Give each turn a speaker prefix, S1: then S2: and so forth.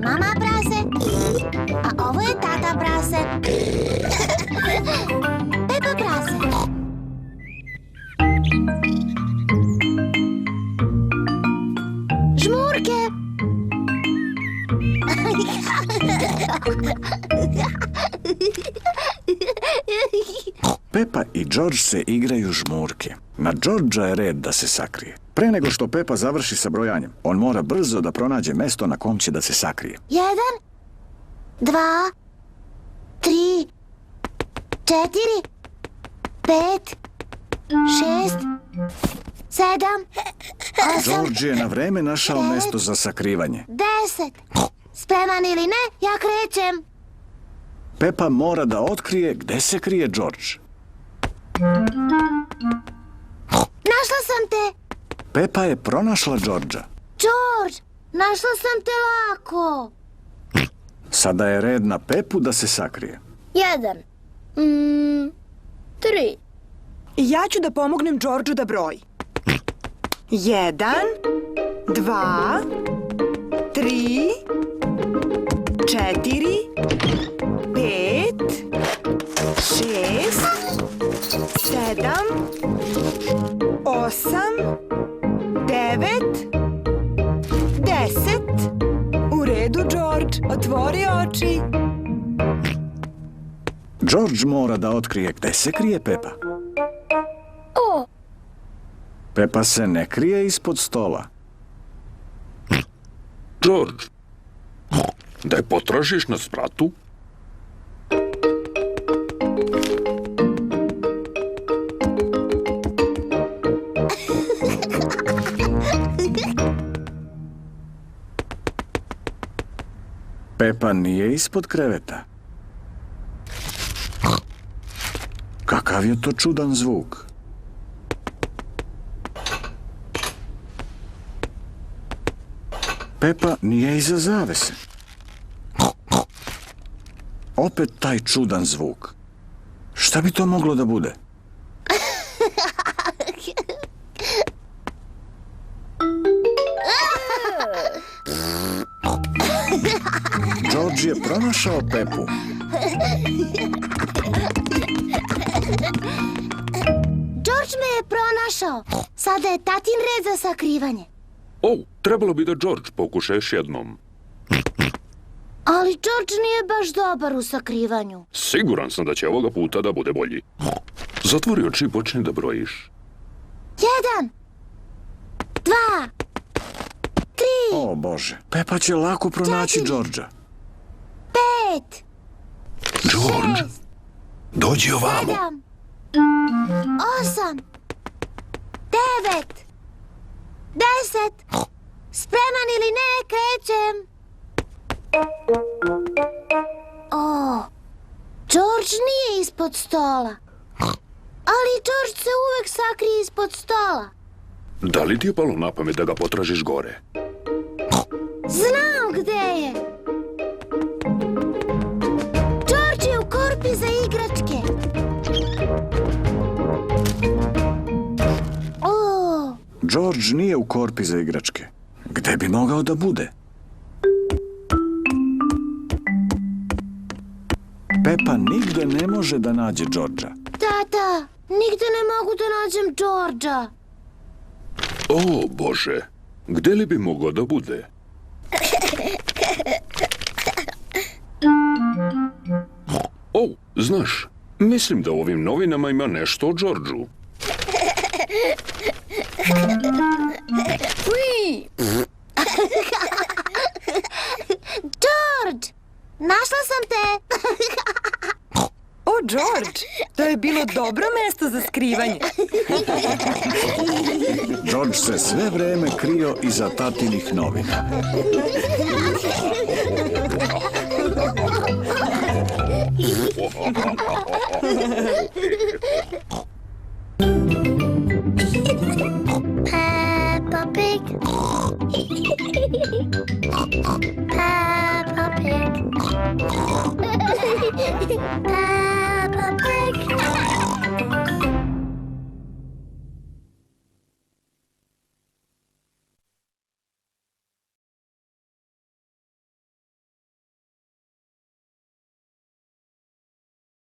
S1: mama prase, a ovo je tata prase. Pepa prase. Žmurke.
S2: Pepa i George se igraju žmurke. Na Georgea je red da se sakrije. Pre nego što Pepa završi sa brojanjem, on mora brzo da pronađe mesto na kom će da se sakrije.
S1: 1, 2, 3, 4, 5, 6, 7, 8,
S2: George je na vreme našao mesto za sakrivanje.
S1: 10. Spreman ili ne, ja krećem.
S2: Pepa mora da otkrije gde se krije George.
S1: Našla sam te.
S2: Pepa je pronašla Georgea.
S1: George, našla sam te lako.
S2: Sada je red na Pepu da se sakrije.
S1: 1, 3.
S3: Ja ću da pomognem Georgeu da broji. 1, 2, 3, 4, 5, 6, 7, 8, 9, 10. U redu, George. Otvori oči.
S2: George mora da otkrije gde se krije Pepa.
S1: O,
S2: Pepa se ne krije ispod stola.
S4: George, da je potražiš na spratu?
S2: Pepa nije ispod kreveta. Kakav je to čudan zvuk? Pepa nije iza zavese. Opet taj čudan zvuk. Šta bi to moglo da bude? George je pronašao Pepu.
S1: George me je pronašao. Sada je tatin red za sakrivanje.
S4: O, trebalo bi da George pokuša još jednom.
S1: Ali George nije baš dobar u sakrivanju.
S4: Siguran sam da će ovoga puta da bude bolji. Zatvori oči i počni da brojiš.
S1: 1, 2, 3,
S2: O Bože, Pepa će lako pronaći Georgea.
S1: 5,
S4: George,
S1: 6,
S4: dođi ovamo.
S1: 7, 8, 9, 10. Spreman ili ne, krećem. O, George nije ispod stola. Ali George se uvek sakrije ispod stola.
S4: Da li ti je palo na pamet da ga potražiš gore?
S1: Znam gde je. George je u korpi za igračke. O,
S2: George nije u korpi za igračke. Gde bi mogao da bude? Pepa nigde ne može da nađe Georgea.
S1: tata, nigde ne mogu da nađem Georgea.
S4: O, Bože, gde li bi mogao da bude? O, znaš, mislim da u ovim novinama ima nešto o Georgeu.
S1: George, našla sam te.
S3: O, George, to je bilo dobro mesto za skrivanje.
S2: George se sve vreme krio iza tatinih novina.